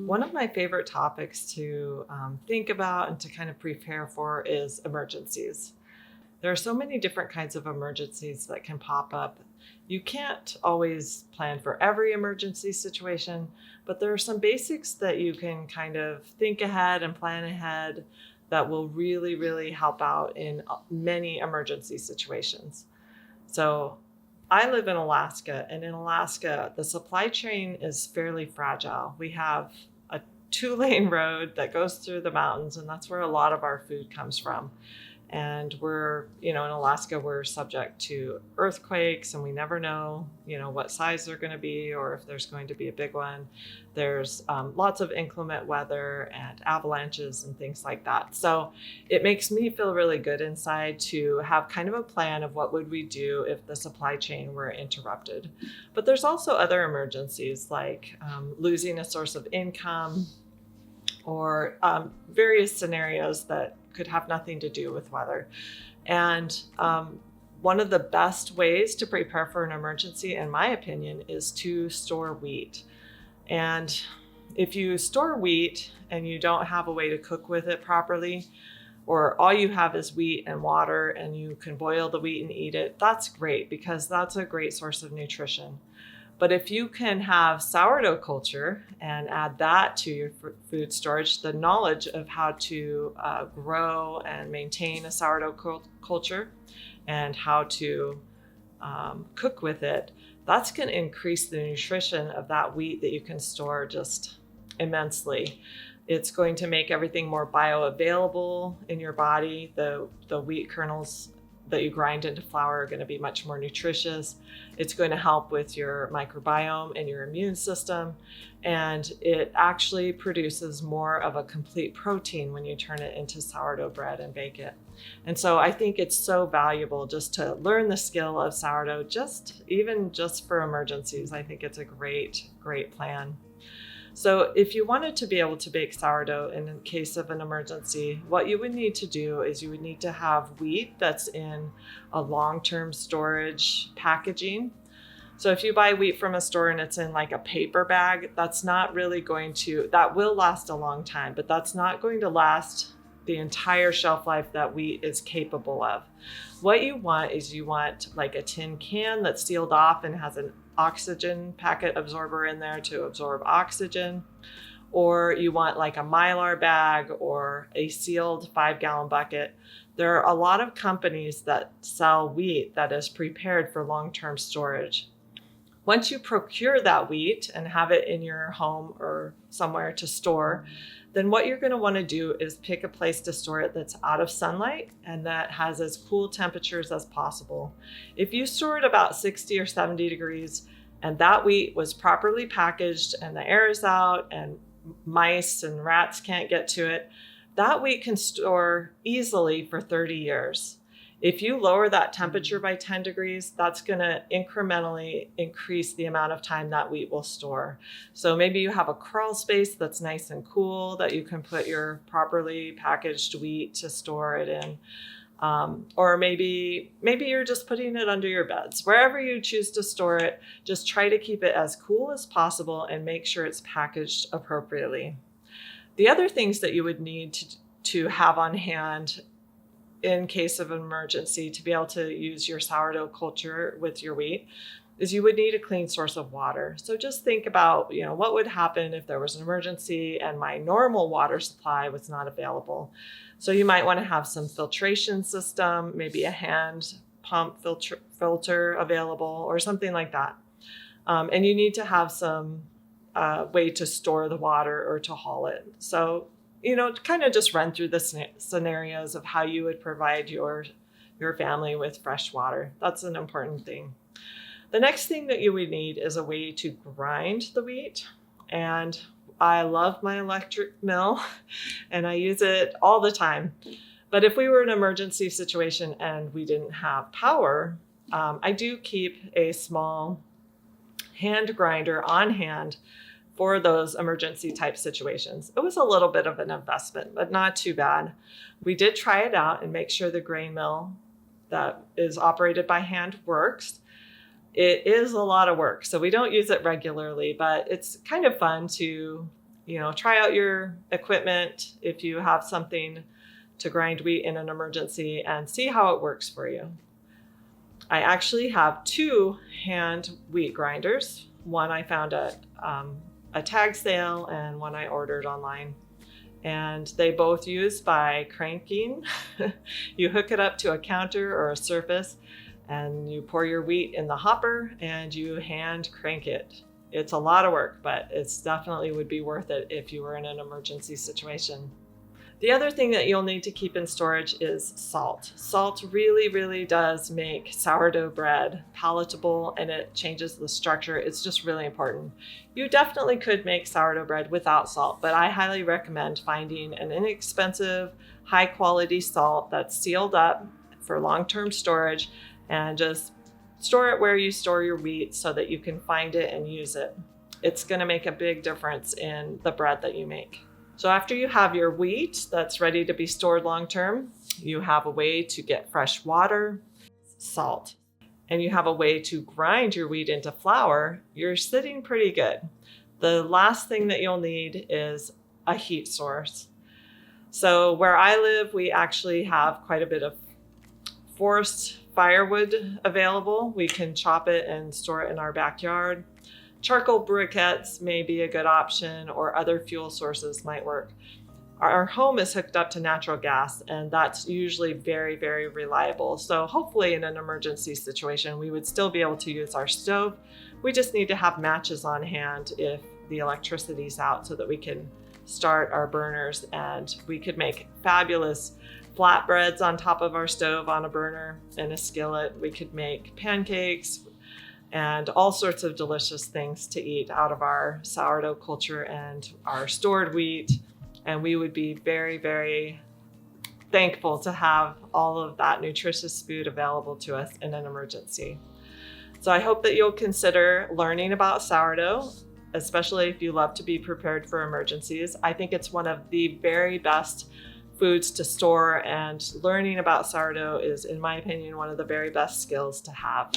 One of my favorite topics to think about and to kind of prepare for is emergencies. There are so many different kinds of emergencies that can pop up. You can't always plan for every emergency situation, but there are some basics that you can kind of think ahead and plan ahead that will really, really help out in many emergency situations. So I live in Alaska, and in Alaska, the supply chain is fairly fragile. We have a 2-lane road that goes through the mountains, and that's where a lot of our food comes from. And in Alaska, we're subject to earthquakes, and we never know, what size they're going to be or if there's going to be a big one. There's lots of inclement weather and avalanches and things like that. So it makes me feel really good inside to have kind of a plan of what would we do if the supply chain were interrupted. But there's also other emergencies like losing a source of income or various scenarios that could have nothing to do with weather. And one of the best ways to prepare for an emergency, in my opinion, is to store wheat. And if you store wheat and you don't have a way to cook with it properly, or all you have is wheat and water and you can boil the wheat and eat it, that's great because that's a great source of nutrition. But if you can have sourdough culture and add that to your food storage, the knowledge of how to grow and maintain a sourdough culture and how to cook with it, that's going to increase the nutrition of that wheat that you can store just immensely. It's going to make everything more bioavailable in your body. The wheat kernels that you grind into flour are going to be much more nutritious. It's going to help with your microbiome and your immune system. And it actually produces more of a complete protein when you turn it into sourdough bread and bake it. And so I think it's so valuable just to learn the skill of sourdough, even just for emergencies. I think it's a great, great plan. So if you wanted to be able to bake sourdough in case of an emergency, what you would need to do is you would need to have wheat that's in a long-term storage packaging. So if you buy wheat from a store and it's in like a paper bag, that will last a long time, but that's not going to last the entire shelf life that wheat is capable of. What you want like a tin can that's sealed off and has an oxygen packet absorber in there to absorb oxygen, or you want like a Mylar bag or a sealed 5-gallon bucket. There are a lot of companies that sell wheat that is prepared for long-term storage. Once you procure that wheat and have it in your home or somewhere to store, then what you're going to want to do is pick a place to store it that's out of sunlight and that has as cool temperatures as possible. If you store it about 60 or 70 degrees and that wheat was properly packaged and the air is out and mice and rats can't get to it, that wheat can store easily for 30 years. If you lower that temperature by 10 degrees, that's going to incrementally increase the amount of time that wheat will store. So maybe you have a crawl space that's nice and cool that you can put your properly packaged wheat to store it in. Or maybe you're just putting it under your beds. Wherever you choose to store it, just try to keep it as cool as possible and make sure it's packaged appropriately. The other things that you would need to have on hand in case of an emergency to be able to use your sourdough culture with your wheat is you would need a clean source of water. So just think about, what would happen if there was an emergency and my normal water supply was not available. So you might want to have some filtration system, maybe a hand pump filter available or something like that. And you need to have some way to store the water or to haul it. So kind of just run through the scenarios of how you would provide your family with fresh water. That's an important thing. The next thing that you would need is a way to grind the wheat. And I love my electric mill and I use it all the time. But if we were in an emergency situation and we didn't have power, I do keep a small hand grinder on hand for those emergency type situations. It was a little bit of an investment, but not too bad. We did try it out and make sure the grain mill that is operated by hand works. It is a lot of work, so we don't use it regularly, but it's kind of fun to try out your equipment if you have something to grind wheat in an emergency and see how it works for you. I actually have 2 hand wheat grinders. One I found at a tag sale and one I ordered online. And they both use by cranking. You hook it up to a counter or a surface and you pour your wheat in the hopper and you hand crank it. It's a lot of work, but it's definitely would be worth it if you were in an emergency situation. The other thing that you'll need to keep in storage is salt. Salt really, really does make sourdough bread palatable and it changes the structure. It's just really important. You definitely could make sourdough bread without salt, but I highly recommend finding an inexpensive, high quality salt that's sealed up for long-term storage and just store it where you store your wheat so that you can find it and use it. It's going to make a big difference in the bread that you make. So after you have your wheat that's ready to be stored long-term, you have a way to get fresh water, salt, and you have a way to grind your wheat into flour, you're sitting pretty good. The last thing that you'll need is a heat source. So where I live, we actually have quite a bit of forest firewood available. We can chop it and store it in our backyard. Charcoal briquettes may be a good option, or other fuel sources might work. Our home is hooked up to natural gas, and that's usually very, very reliable. So hopefully in an emergency situation, we would still be able to use our stove. We just need to have matches on hand if the electricity's out so that we can start our burners, and we could make fabulous flatbreads on top of our stove on a burner and a skillet. We could make pancakes and all sorts of delicious things to eat out of our sourdough culture and our stored wheat. And we would be very, very thankful to have all of that nutritious food available to us in an emergency. So I hope that you'll consider learning about sourdough, especially if you love to be prepared for emergencies. I think it's one of the very best foods to store, and learning about sourdough is, in my opinion, one of the very best skills to have.